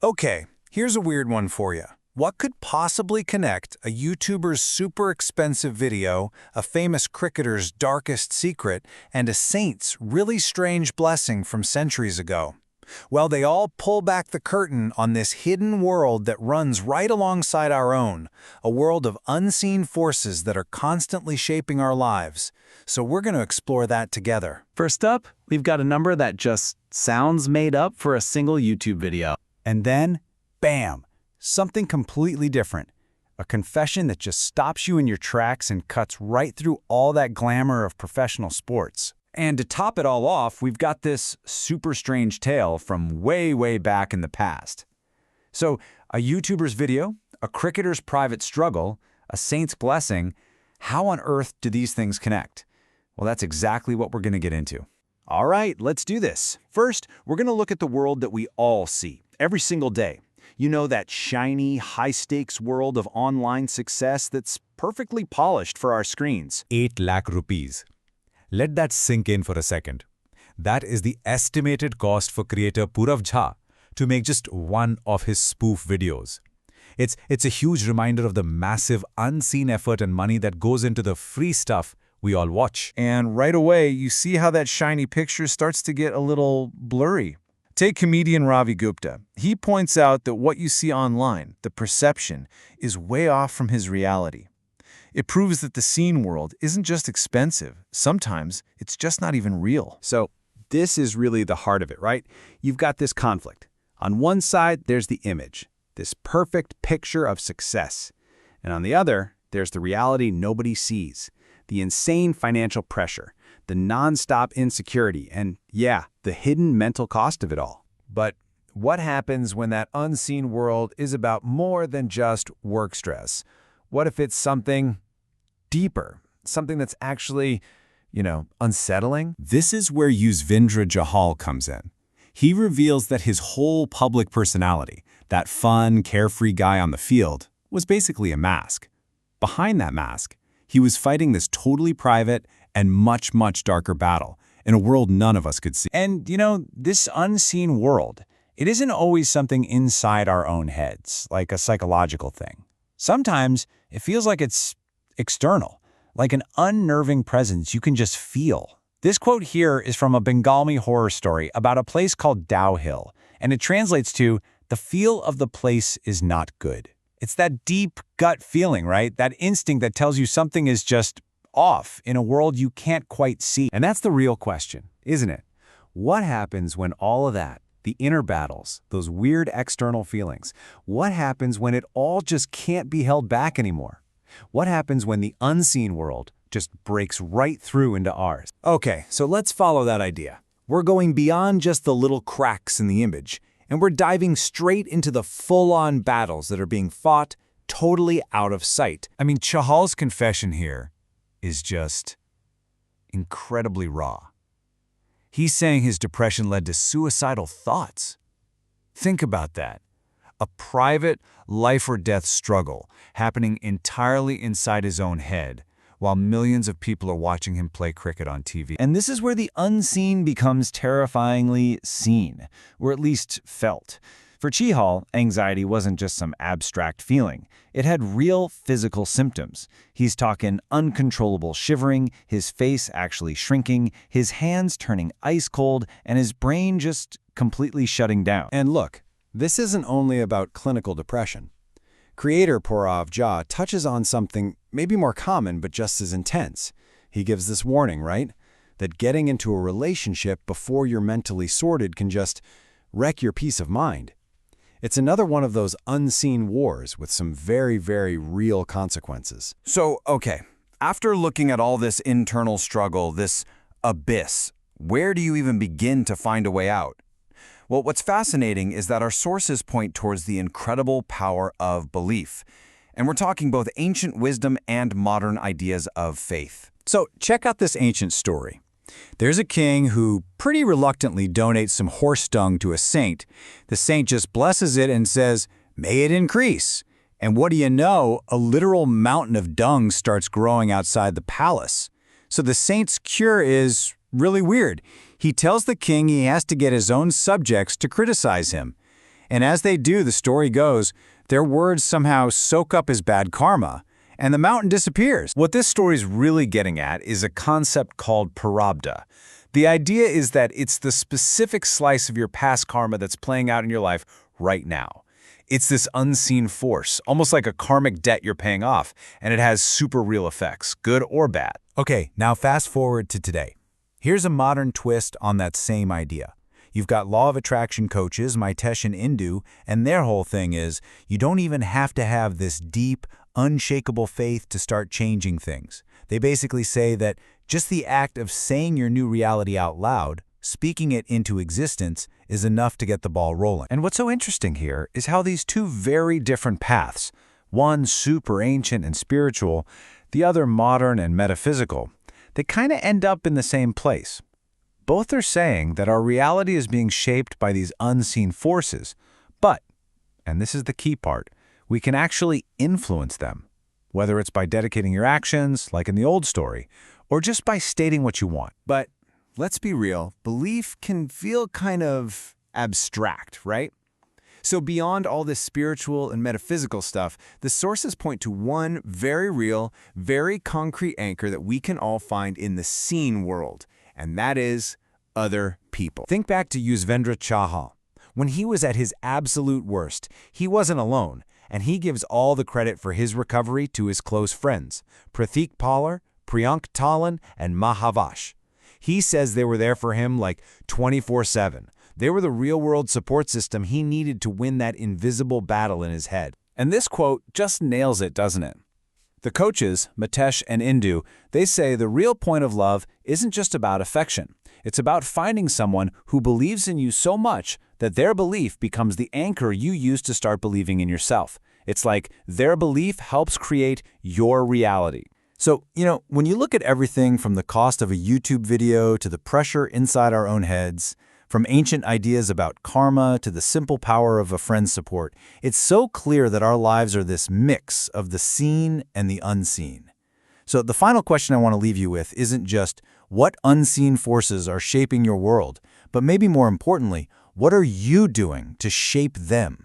Okay, here's a weird one for you. What could possibly connect a YouTuber's super expensive video, a famous cricketer's darkest secret, and a saint's really strange blessing from centuries ago? Well, they all pull back the curtain on this hidden world that runs right alongside our own, a world of unseen forces that are constantly shaping our lives. So we're going to explore that together. First up, we've got a number that just sounds made up for a single YouTube video. And then, bam, something completely different. A confession that just stops you in your tracks and cuts right through all that glamour of professional sports. And to top it all off, we've got this super strange tale from way, way back in the past. So, a YouTuber's video, a cricketer's private struggle, a saint's blessing, how on earth do these things connect? Well, that's exactly what we're going to get into. All right, let's do this. First, we're going to look at the world that we all see every single day. You know, that shiny, high-stakes world of online success that's perfectly polished for our screens. 8 lakh rupees. Let that sink in for a second. That is the estimated cost for creator Purav Jha to make just one of his spoof videos. It's a huge reminder of the massive unseen effort and money that goes into the free stuff we all watch. And right away, you see how that shiny picture starts to get a little blurry. Take comedian Ravi Gupta. He points out that what you see online, the perception, is way off from his reality. It proves that the seen world isn't just expensive. Sometimes it's just not even real. So this is really the heart of it, right? You've got this conflict. On one side, there's the image, this perfect picture of success. And on the other, there's the reality nobody sees, the insane financial pressure, the nonstop insecurity, and yeah, the hidden mental cost of it all. But what happens when that unseen world is about more than just work stress? What if it's something deeper, something that's actually, unsettling? This is where Yuzvendra Chahal comes in. He reveals that his whole public personality, that fun, carefree guy on the field, was basically a mask. Behind that mask, he was fighting this totally private and much, much darker battle in a world none of us could see. And, this unseen world, it isn't always something inside our own heads, like a psychological thing. Sometimes it feels like it's external, like an unnerving presence you can just feel. This quote here is from a Bengali horror story about a place called Dow Hill, and it translates to, "The feel of the place is not good." It's that deep gut feeling, right? That instinct that tells you something is just off in a world you can't quite see. And that's the real question, isn't it? What happens when all of that, the inner battles, those weird external feelings, what happens when it all just can't be held back anymore? What happens when the unseen world just breaks right through into ours? Okay, so let's follow that idea. We're going beyond just the little cracks in the image, and we're diving straight into the full-on battles that are being fought totally out of sight. I mean, Chahal's confession here is just incredibly raw. He's saying his depression led to suicidal thoughts. Think about that. A private life-or-death struggle happening entirely inside his own head, while millions of people are watching him play cricket on TV. And this is where the unseen becomes terrifyingly seen, or at least felt. For Chihal, anxiety wasn't just some abstract feeling. It had real physical symptoms. He's talking uncontrollable shivering, his face actually shrinking, his hands turning ice cold, and his brain just completely shutting down. And look, this isn't only about clinical depression. Creator Purav Jha touches on something maybe more common but just as intense. He gives this warning, right? That getting into a relationship before you're mentally sorted can just wreck your peace of mind. It's another one of those unseen wars with some very, very real consequences. So, okay, after looking at all this internal struggle, this abyss, where do you even begin to find a way out? Well, what's fascinating is that our sources point towards the incredible power of belief. And we're talking both ancient wisdom and modern ideas of faith. So check out this ancient story. There's a king who pretty reluctantly donates some horse dung to a saint. The saint just blesses it and says, "May it increase." And what do you know? A literal mountain of dung starts growing outside the palace. So the saint's cure is really weird. He tells the king he has to get his own subjects to criticize him. And as they do, the story goes, their words somehow soak up his bad karma, and the mountain disappears. What this story's really getting at is a concept called parabda. The idea is that it's the specific slice of your past karma that's playing out in your life right now. It's this unseen force, almost like a karmic debt you're paying off, and it has super real effects, good or bad. Okay, now fast forward to today. Here's a modern twist on that same idea. You've got law of attraction coaches, Mitesh and Indu, and their whole thing is you don't even have to have this deep, unshakable faith to start changing things. They basically say that just the act of saying your new reality out loud, speaking it into existence, is enough to get the ball rolling. And what's so interesting here is how these two very different paths, one super ancient and spiritual, the other modern and metaphysical, they kind of end up in the same place. Both are saying that our reality is being shaped by these unseen forces, but, and this is the key part, we can actually influence them, whether it's by dedicating your actions, like in the old story, or just by stating what you want. But let's be real, belief can feel kind of abstract, right? So beyond all this spiritual and metaphysical stuff, the sources point to one very real, very concrete anchor that we can all find in the seen world, and that is other people. Think back to Yuzvendra Chahal. When he was at his absolute worst, he wasn't alone, and he gives all the credit for his recovery to his close friends, Pratik Pallar, Priyank Talan, and Mahavash. He says they were there for him like 24/7. They were the real-world support system he needed to win that invisible battle in his head. And this quote just nails it, doesn't it? The coaches, Mitesh and Indu, they say the real point of love isn't just about affection. It's about finding someone who believes in you so much that their belief becomes the anchor you use to start believing in yourself. It's like their belief helps create your reality. So, when you look at everything from the cost of a YouTube video to the pressure inside our own heads, from ancient ideas about karma to the simple power of a friend's support, it's so clear that our lives are this mix of the seen and the unseen. So the final question I want to leave you with isn't just what unseen forces are shaping your world, but maybe more importantly, what are you doing to shape them?